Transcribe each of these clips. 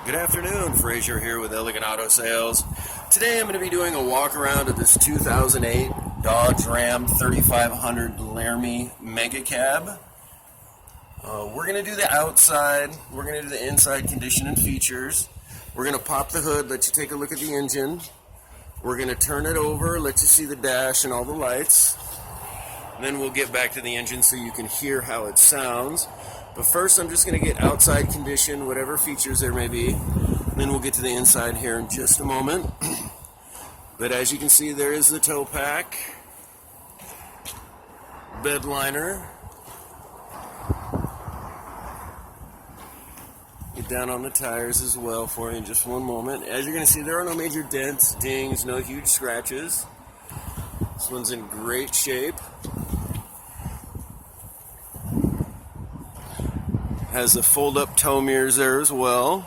Good afternoon, Frazier here with Elegant Auto Sales. Today I'm going to be doing a walk around of this 2008 Dodge Ram 3500 Laramie Mega Cab. We're going to do the outside, we're going to do the inside condition and features. We're going to pop the hood, let you take a look at the engine. We're going to turn it over, let you see the dash and all the lights. Then we'll get back to the engine so you can hear how it sounds. But first I'm just going to get outside condition, whatever features there may be. Then we'll get to the inside here in just a moment. But as you can see, there is the tow pack, Bedliner. Get down on the tires as well for you in just one moment. As you're going to see, there are no major dents, dings, no huge scratches. This one's in great shape. Has the fold-up tow mirrors there as well.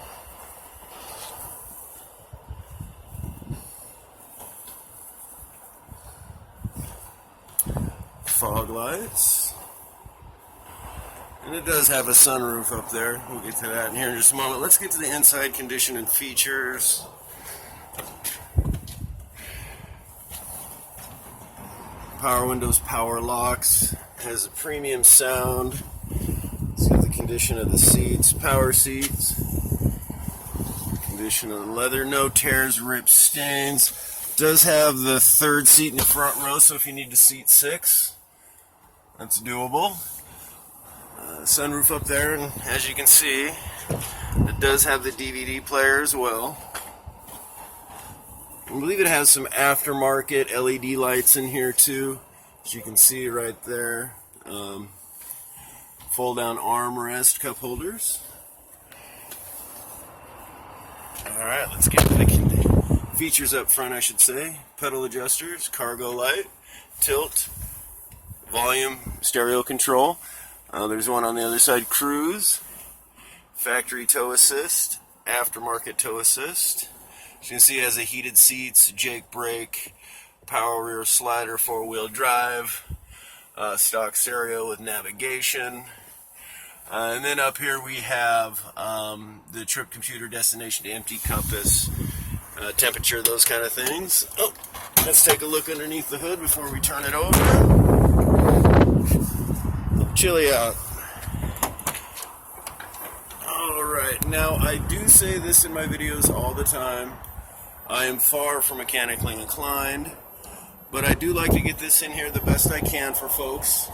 Fog lights. And it does have a sunroof up there. We'll get to that in here in just a moment. Let's get to the inside condition and features. Power windows, power locks. Has a premium sound. Let's get the condition of the seats, power seats. Condition of the leather, no tears, rips, stains. Does have the third seat in the front row, so if you need to seat 6, that's doable. Sunroof up there, and as you can see, it does have the DVD player as well. I believe it has some aftermarket LED lights in here too, as you can see right there. Fold down armrest cup holders. Alright, let's get to the features up front, I should say. Pedal adjusters, cargo light, tilt, volume, stereo control. There's one on the other side, cruise, factory tow assist, aftermarket tow assist. As you can see, it has a heated seats, Jake brake, power rear slider, 4-wheel drive, stock stereo with navigation. And then up here we have the trip computer, destination to empty, compass, temperature, those kind of things. Oh, let's take a look underneath the hood before we turn it over. Chilly out. Alright, now I do say this in my videos all the time. I am far from mechanically inclined, but I do like to get this in here the best I can for folks.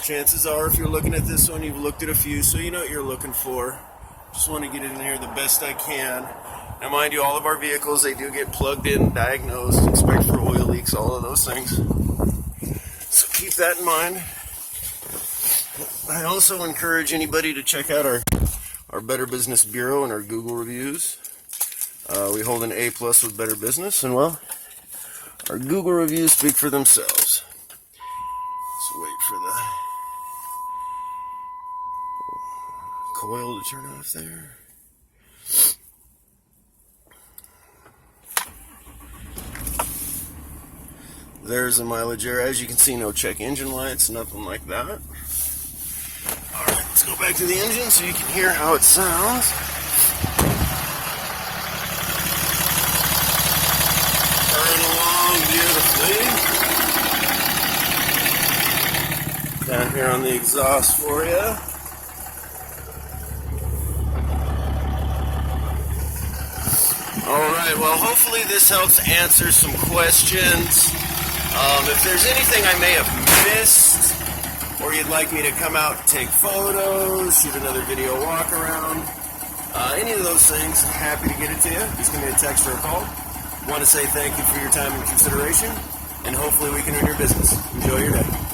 Chances are, if you're looking at this one, you've looked at a few, so you know what you're looking for. Just want to get it in here the best I can. Now mind you, all of our vehicles, they do get plugged in, diagnosed, inspect for oil leaks, all of those things. So keep that in mind. I also encourage anybody to check out our Better Business Bureau and our Google reviews. We hold an A+ with Better Business, and well, our Google reviews speak for themselves. Let's wait for the coil to turn off there. There's the mileage error. As you can see, no check engine lights, nothing like that. Alright, let's go back to the engine so you can hear how it sounds. Turn along beautifully. Down here on the exhaust for you. Alright, well hopefully this helps answer some questions. If there's anything I may have missed, or you'd like me to come out and take photos, shoot another video walk around, any of those things, I'm happy to get it to you. Just give me a text or a call. Want to say thank you for your time and consideration, and hopefully we can earn your business. Enjoy your day.